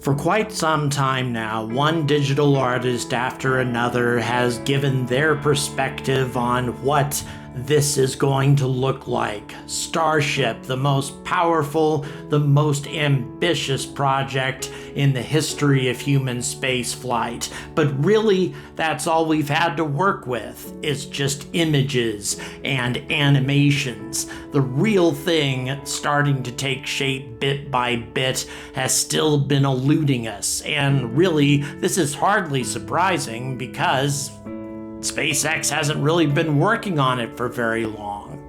For quite some time now, one digital artist after another has given their perspective on what this is going to look like. Starship, the most powerful, the most ambitious project in the history of human spaceflight. But really, that's all we've had to work with, is just images and animations. The real thing, starting to take shape bit by bit, has still been eluding us. And really, this is hardly surprising because SpaceX hasn't really been working on it for very long.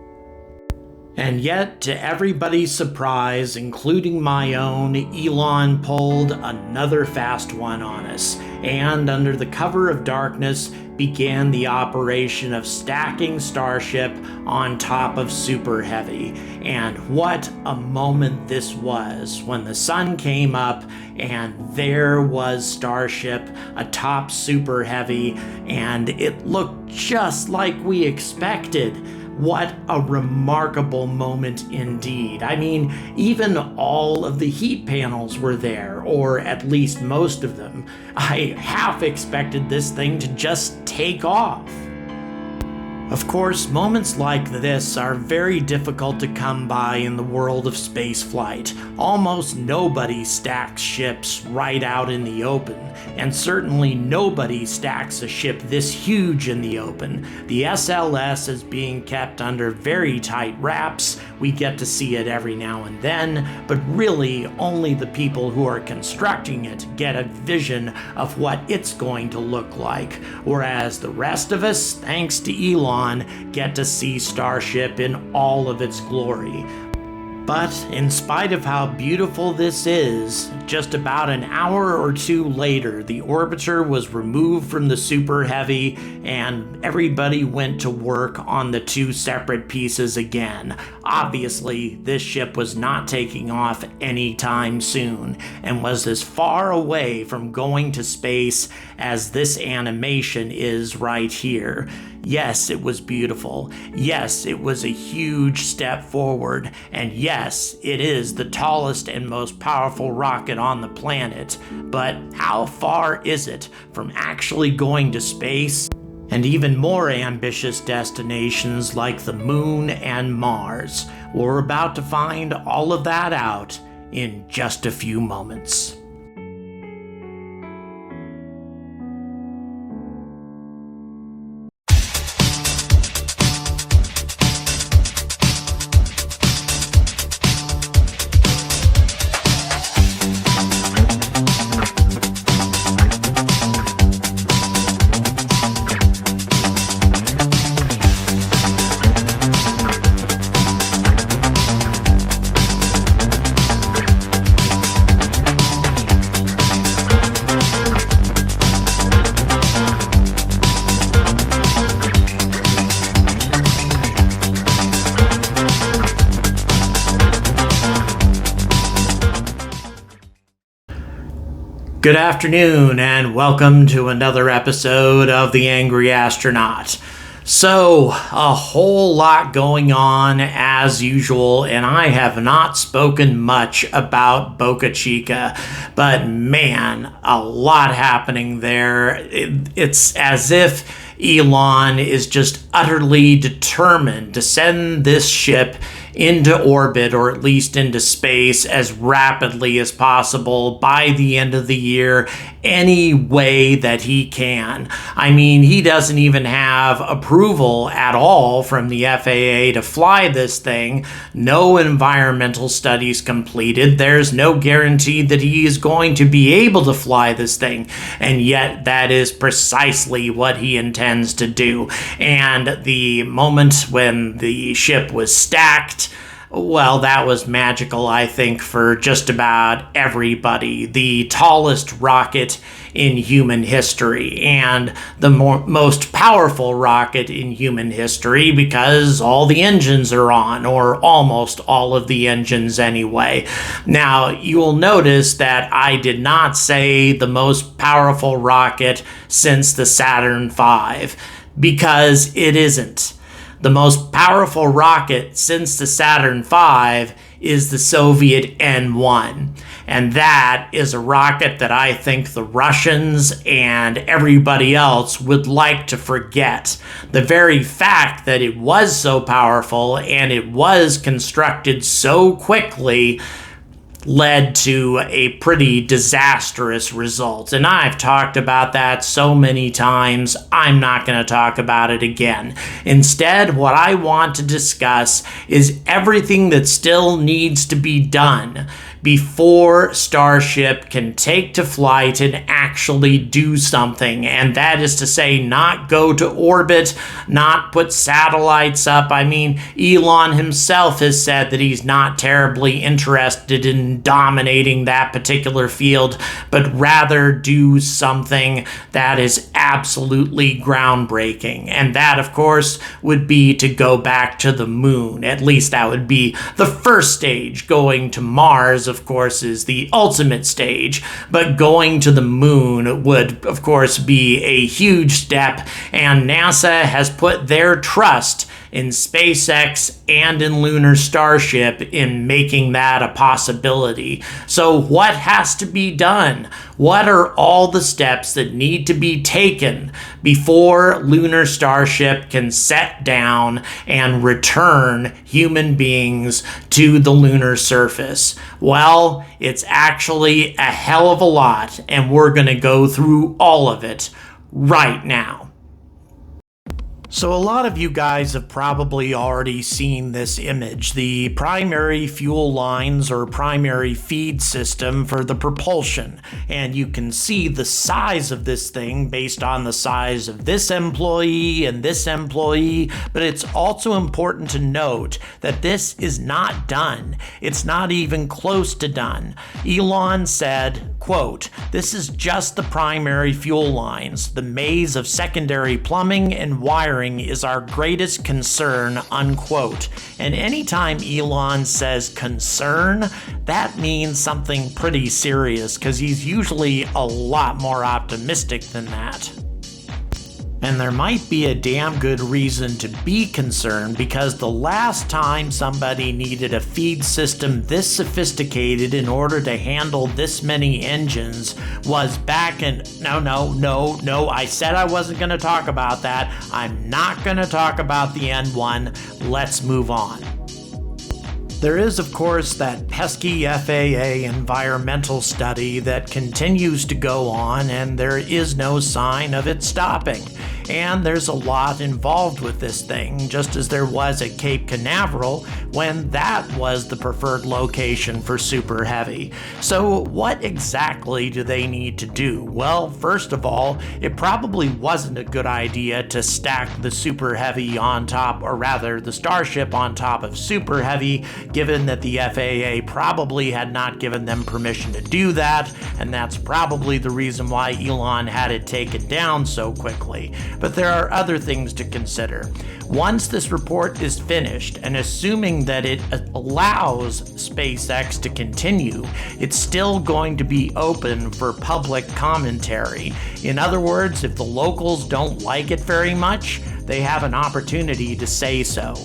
And yet, to everybody's surprise, including my own, Elon pulled another fast one on us, and under the cover of darkness began the operation of stacking Starship on top of Super Heavy. And what a moment this was when the sun came up and there was Starship atop Super Heavy, and it looked just like we expected. What a remarkable moment indeed. I mean, even all of the heat panels were there, or at least most of them. I half expected this thing to just take off. Of course, moments like this are very difficult to come by in the world of spaceflight. Almost nobody stacks ships right out in the open, and certainly nobody stacks a ship this huge in the open. The SLS is being kept under very tight wraps. We get to see it every now and then, but really only the people who are constructing it get a vision of what it's going to look like, whereas the rest of us, thanks to Elon, get to see Starship in all of its glory. But in spite of how beautiful this is, just about an hour or two later, the orbiter was removed from the Super Heavy and everybody went to work on the two separate pieces again. Obviously, this ship was not taking off anytime soon and was as far away from going to space as this animation is right here. Yes, it was beautiful. Yes, it was a huge step forward. And yes, it is the tallest and most powerful rocket on the planet. But how far is it from actually going to space and even more ambitious destinations like the Moon and Mars? We're about to find all of that out in just a few moments. Good afternoon, and welcome to another episode of The Angry Astronaut. So, a whole lot going on as usual, and I have not spoken much about Boca Chica, but man, a lot happening there. It's as if Elon is just utterly determined to send this ship into orbit, or at least into space, as rapidly as possible by the end of the year, any way that he can. I mean, he doesn't even have approval at all from the FAA to fly this thing. No environmental studies completed. There's no guarantee that he is going to be able to fly this thing. And yet that is precisely what he intends to do. And the moment when the ship was stacked, well, that was magical, I think, for just about everybody. The tallest rocket in human history, and the most powerful rocket in human history, because all the engines are on, or almost all of the engines anyway. Now, you will notice that I did not say the most powerful rocket since the Saturn V, because it isn't. The most powerful rocket since the Saturn V is the Soviet N-1. And that is a rocket that I think the Russians and everybody else would like to forget. The very fact that it was so powerful and it was constructed so quickly led to a pretty disastrous result. And I've talked about that so many times, I'm not going to talk about it again. Instead, what I want to discuss is everything that still needs to be done before Starship can take to flight and actually do something. And that is to say, not go to orbit, not put satellites up. I mean, Elon himself has said that he's not terribly interested in dominating that particular field, but rather do something that is absolutely groundbreaking. And that, of course, would be to go back to the moon. At least that would be the first stage. Going to Mars, of course, is the ultimate stage, but going to the moon would, of course, be a huge step, and NASA has put their trust in SpaceX and in Lunar Starship in making that a possibility. So what has to be done? What are all the steps that need to be taken before Lunar Starship can set down and return human beings to the lunar surface? Well, it's actually a hell of a lot, and we're going to go through all of it right now. So a lot of you guys have probably already seen this image, the primary fuel lines or primary feed system for the propulsion. And you can see the size of this thing based on the size of this employee and this employee, but it's also important to note that this is not done. It's not even close to done. Elon said, quote, "This is just the primary fuel lines. The maze of secondary plumbing and wiring is our greatest concern," unquote. And anytime Elon says concern, that means something pretty serious, because he's usually a lot more optimistic than that. And there might be a damn good reason to be concerned, because the last time somebody needed a feed system this sophisticated in order to handle this many engines was back in... No, I said I wasn't going to talk about that. I'm not going to talk about the N1. Let's move on. There is, of course, that pesky FAA Environmental Study that continues to go on, and there is no sign of it stopping. And there's a lot involved with this thing, just as there was at Cape Canaveral when that was the preferred location for Super Heavy. So what exactly do they need to do? Well, first of all, it probably wasn't a good idea to stack the Super Heavy on top, or rather the Starship on top of Super Heavy, given that the FAA probably had not given them permission to do that, and that's probably the reason why Elon had it taken down so quickly. But there are other things to consider. Once this report is finished, and assuming that it allows SpaceX to continue, it's still going to be open for public commentary. In other words, if the locals don't like it very much, they have an opportunity to say so.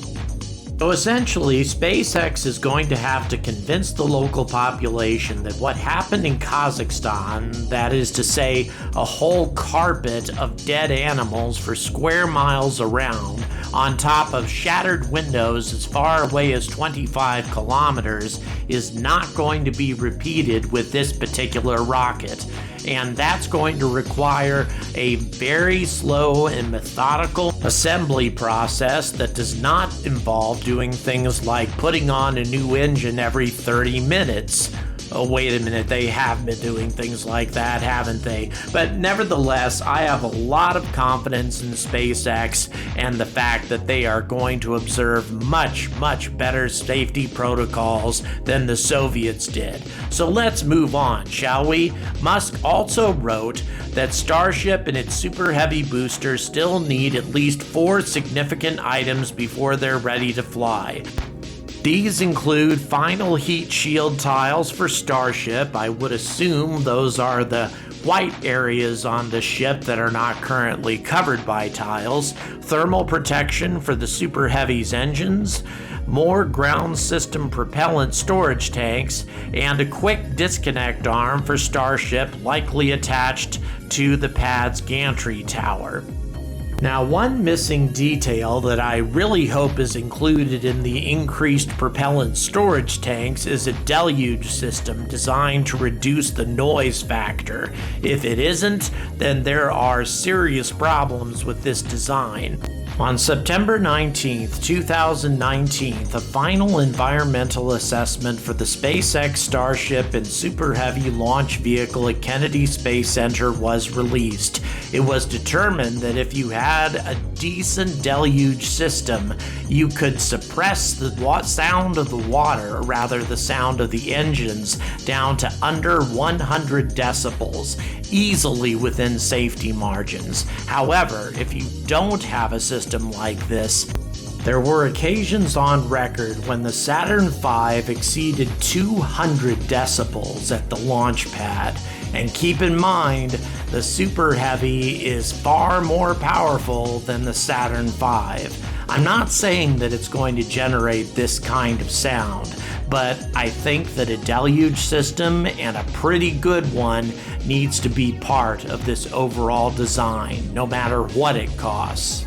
So essentially, SpaceX is going to have to convince the local population that what happened in Kazakhstan, that is to say, a whole carpet of dead animals for square miles around, on top of shattered windows as far away as 25 kilometers, is not going to be repeated with this particular rocket. And that's going to require a very slow and methodical assembly process that does not involve doing things like putting on a new engine every 30 minutes. Oh, wait a minute, they have been doing things like that, haven't they? But nevertheless, I have a lot of confidence in SpaceX and the fact that they are going to observe much, much better safety protocols than the Soviets did. So let's move on, shall we? Musk also wrote that Starship and its Super Heavy booster still need at least 4 significant items before they're ready to fly. These include final heat shield tiles for Starship. I would assume those are the white areas on the ship that are not currently covered by tiles. Thermal protection for the Super Heavy's engines. more ground system propellant storage tanks, and a quick disconnect arm for Starship likely attached to the pad's gantry tower. Now, one missing detail that I really hope is included in the increased propellant storage tanks is a deluge system designed to reduce the noise factor. If it isn't, then there are serious problems with this design. On September 19, 2019, the final environmental assessment for the SpaceX Starship and Super Heavy Launch Vehicle at Kennedy Space Center was released. It was determined that if you had a decent deluge system, you could suppress the sound of the water, or rather the sound of the engines, down to under 100 decibels, easily within safety margins. However, if you don't have a system like this, there were occasions on record when the Saturn V exceeded 200 decibels at the launch pad. And keep in mind, the Super Heavy is far more powerful than the Saturn V. I'm not saying that it's going to generate this kind of sound, but I think that a deluge system, and a pretty good one, needs to be part of this overall design, no matter what it costs.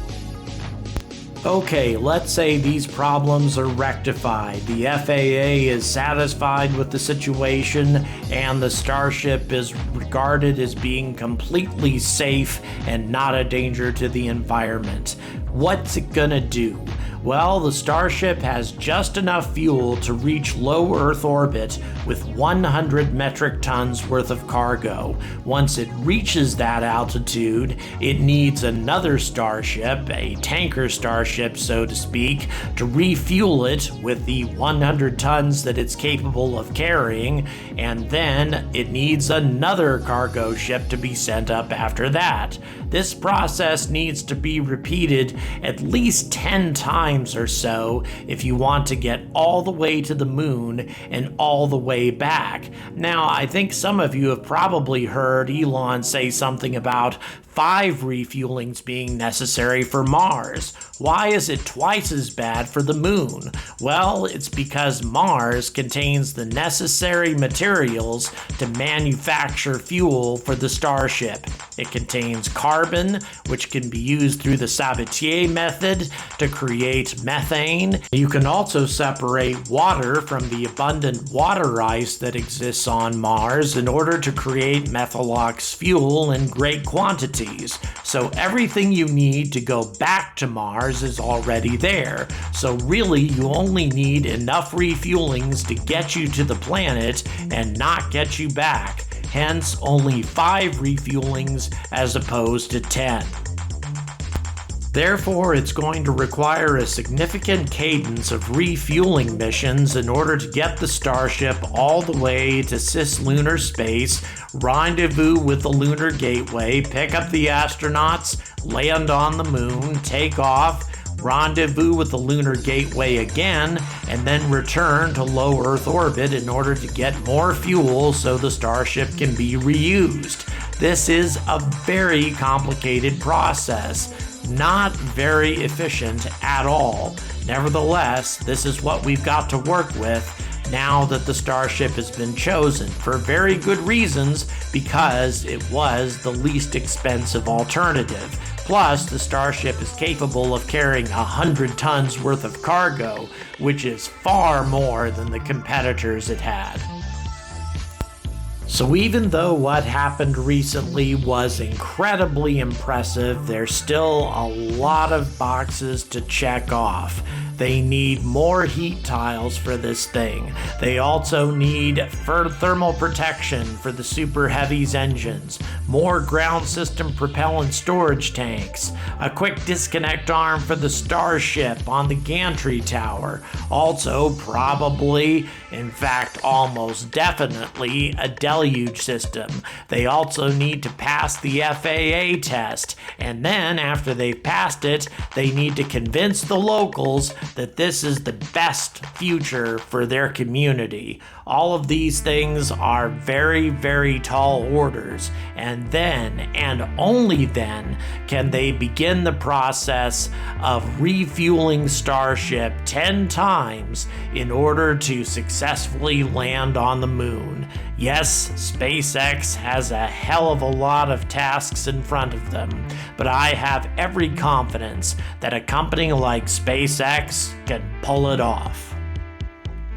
Okay, let's say these problems are rectified. The FAA is satisfied with the situation, and the Starship is regarded as being completely safe and not a danger to the environment. What's it gonna do? Well, the Starship has just enough fuel to reach low Earth orbit with 100 metric tons worth of cargo. Once it reaches that altitude, it needs another Starship, a tanker Starship so to speak, to refuel it with the 100 tons that it's capable of carrying, and then it needs another cargo ship to be sent up after that. This process needs to be repeated at least 10 times or so if you want to get all the way to the moon and all the way back. Now, I think some of you have probably heard Elon say something about 5 refuelings being necessary for Mars. Why is it twice as bad for the moon? Well, it's because Mars contains the necessary materials to manufacture fuel for the Starship. It contains carbon, which can be used through the Sabatier method to create methane. You can also separate water from the abundant water ice that exists on Mars in order to create Methalox fuel in great quantities. So everything you need to go back to Mars is already there. So really, you only need enough refuelings to get you to the planet and not get you back. Hence, only 5 refuelings as opposed to 10. Therefore, it's going to require a significant cadence of refueling missions in order to get the Starship all the way to cislunar space, rendezvous with the Lunar Gateway, pick up the astronauts, land on the moon, take off, rendezvous with the Lunar Gateway again, and then return to low Earth orbit in order to get more fuel so the Starship can be reused. This is a very complicated process. Not very efficient at all. Nevertheless, this is what we've got to work with now that the Starship has been chosen, for very good reasons, because it was the least expensive alternative. Plus, the Starship is capable of carrying 100 tons worth of cargo, which is far more than the competitors it had. So even though what happened recently was incredibly impressive, there's still a lot of boxes to check off. They need more heat tiles for this thing. They also need thermal protection for the Super Heavy's engines, more ground system propellant storage tanks, a quick disconnect arm for the Starship on the gantry tower, also probably, in fact almost definitely, a deluge system. They also need to pass the FAA test, and then after they've passed it, they need to convince the locals that this is the best future for their community. All of these things are very, very tall orders, and then, and only then, can they begin the process of refueling Starship 10 times in order to successfully land on the moon. Yes, SpaceX has a hell of a lot of tasks in front of them, but I have every confidence that a company like SpaceX can pull it off.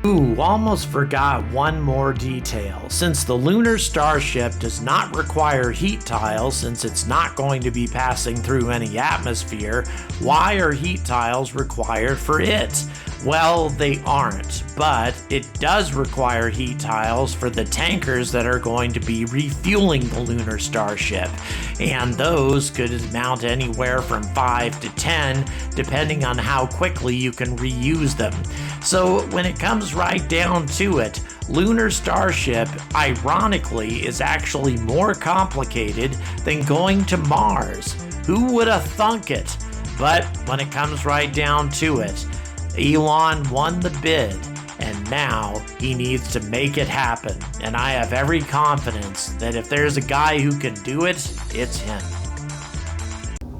Ooh, almost forgot one more detail. Since the lunar Starship does not require heat tiles, since it's not going to be passing through any atmosphere, why are heat tiles required for it? Well, they aren't, but it does require heat tiles for the tankers that are going to be refueling the lunar Starship, and those could amount anywhere from 5 to 10, depending on how quickly you can reuse them. So when it comes right down to it, lunar Starship, ironically, is actually more complicated than going to Mars. Who would have thunk it? But when it comes right down to it, Elon won the bid, and now he needs to make it happen. And I have every confidence that if there's a guy who can do it, it's him.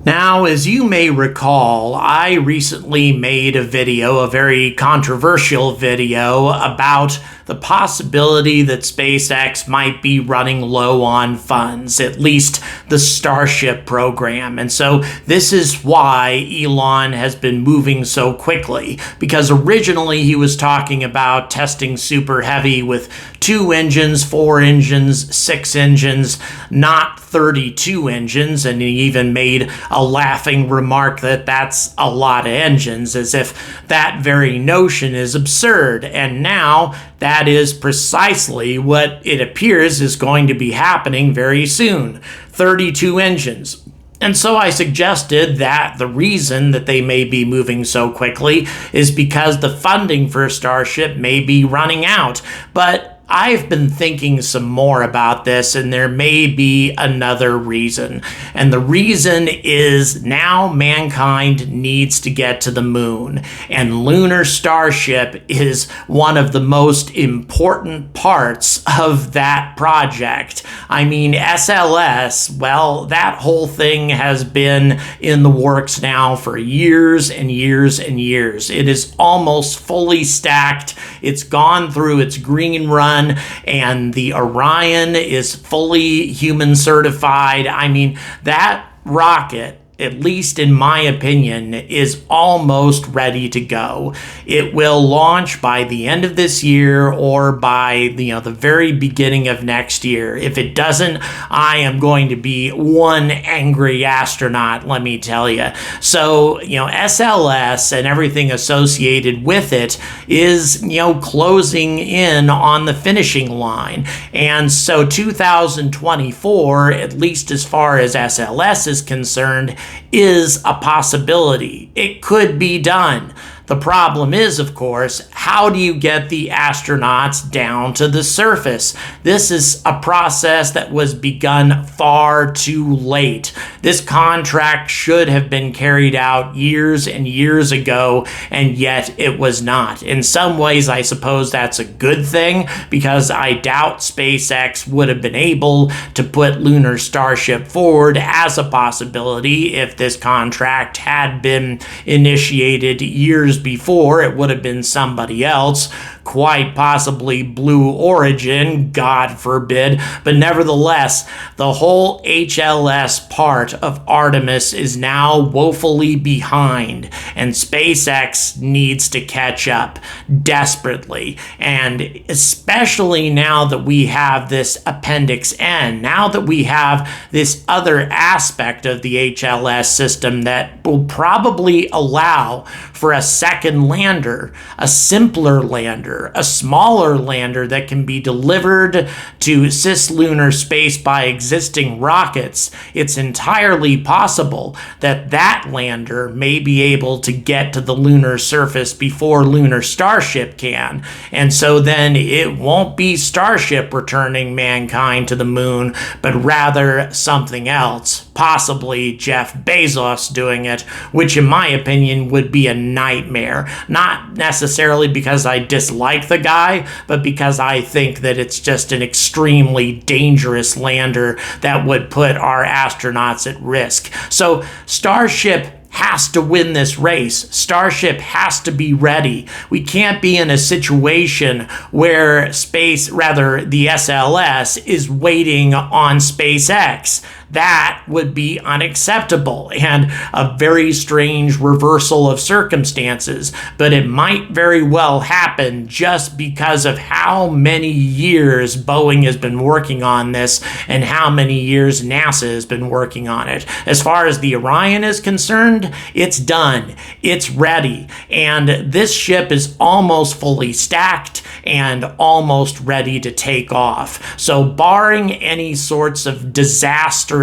Now, as you may recall, I recently made a video, a very controversial video, about the possibility that SpaceX might be running low on funds, at least the Starship program. And so this is why Elon has been moving so quickly, because originally he was talking about testing Super Heavy with 2 engines, 4 engines, 6 engines, not 32 engines, and he even made a laughing remark that that's a lot of engines, as if that very notion is absurd. And now that is precisely what it appears is going to be happening very soon. 32 engines. And so I suggested that the reason that they may be moving so quickly is because the funding for Starship may be running out. But I've been thinking some more about this, and there may be another reason. And the reason is now mankind needs to get to the moon, and lunar Starship is one of the most important parts of that project. I mean, SLS, well, that whole thing has been in the works now for years and years and years. It is almost fully stacked. It's gone through its green run, and the Orion is fully human certified. I mean, that rocket, at least in my opinion, is almost ready to go. It will launch by the end of this year or by the very beginning of next year. If it doesn't, I am going to be one angry astronaut, let me tell you. So, SLS and everything associated with it is, closing in on the finishing line. And so 2024, at least as far as SLS is concerned, is a possibility. It could be done. The problem is, of course, how do you get the astronauts down to the surface? This is a process that was begun far too late. This contract should have been carried out years and years ago, and yet it was not. In some ways, I suppose that's a good thing, because I doubt SpaceX would have been able to put lunar Starship forward as a possibility if this contract had been initiated years before. It would have been somebody else, quite possibly Blue Origin, God forbid. But nevertheless, the whole HLS part of Artemis is now woefully behind, and SpaceX needs to catch up desperately. And especially now that we have this Appendix N, now that we have this other aspect of the HLS system that will probably allow for a second lander, a simpler lander, a smaller lander that can be delivered to cislunar space by existing rockets, it's entirely possible that that lander may be able to get to the lunar surface before lunar Starship can. And so then it won't be Starship returning mankind to the moon, but rather something else, possibly Jeff Bezos doing it, which in my opinion would be a nightmare. Not necessarily because I dislike the guy, but because I think that it's just an extremely dangerous lander that would put our astronauts at risk. So Starship has to win this race. Starship has to be ready. We can't be in a situation where the SLS is waiting on SpaceX. That would be unacceptable and a very strange reversal of circumstances, but it might very well happen just because of how many years Boeing has been working on this and how many years NASA has been working on it. As far as the Orion is concerned, it's done. It's ready. And this ship is almost fully stacked and almost ready to take off. So barring any sorts of disastrous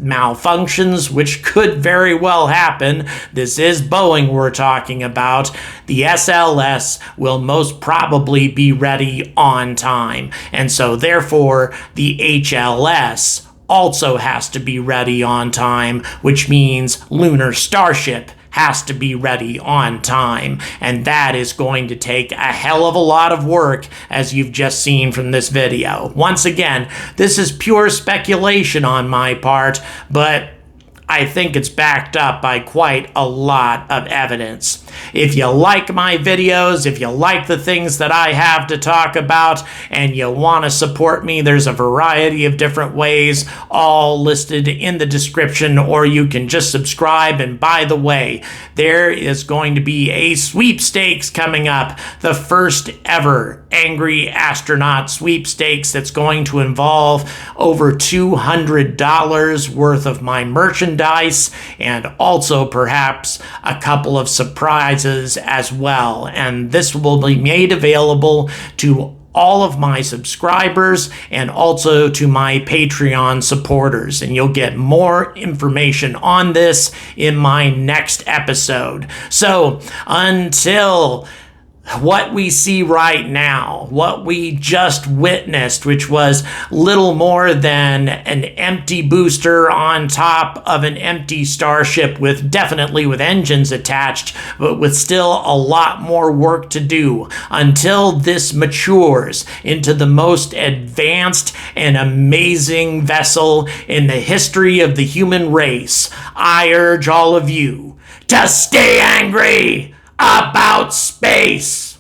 malfunctions, which could very well happen, this is Boeing we're talking about, the SLS will most probably be ready on time. And so therefore the HLS also has to be ready on time, which means Lunar Starship has to be ready on time. And that is going to take a hell of a lot of work, as you've just seen from this video. Once again, this is pure speculation on my part, but I think it's backed up by quite a lot of evidence. If you like my videos, if you like the things that I have to talk about, and you want to support me, there's a variety of different ways, all listed in the description, or you can just subscribe. And by the way, there is going to be a sweepstakes coming up, the first ever Angry Astronaut sweepstakes that's going to involve over $200 worth of my merchandise, and also perhaps a couple of surprises as well. And this will be made available to all of my subscribers and also to my Patreon supporters. And you'll get more information on this in my next episode. So until what we see right now, what we just witnessed, which was little more than an empty booster on top of an empty Starship definitely with engines attached, but with still a lot more work to do until this matures into the most advanced and amazing vessel in the history of the human race. I urge all of you to stay angry about space.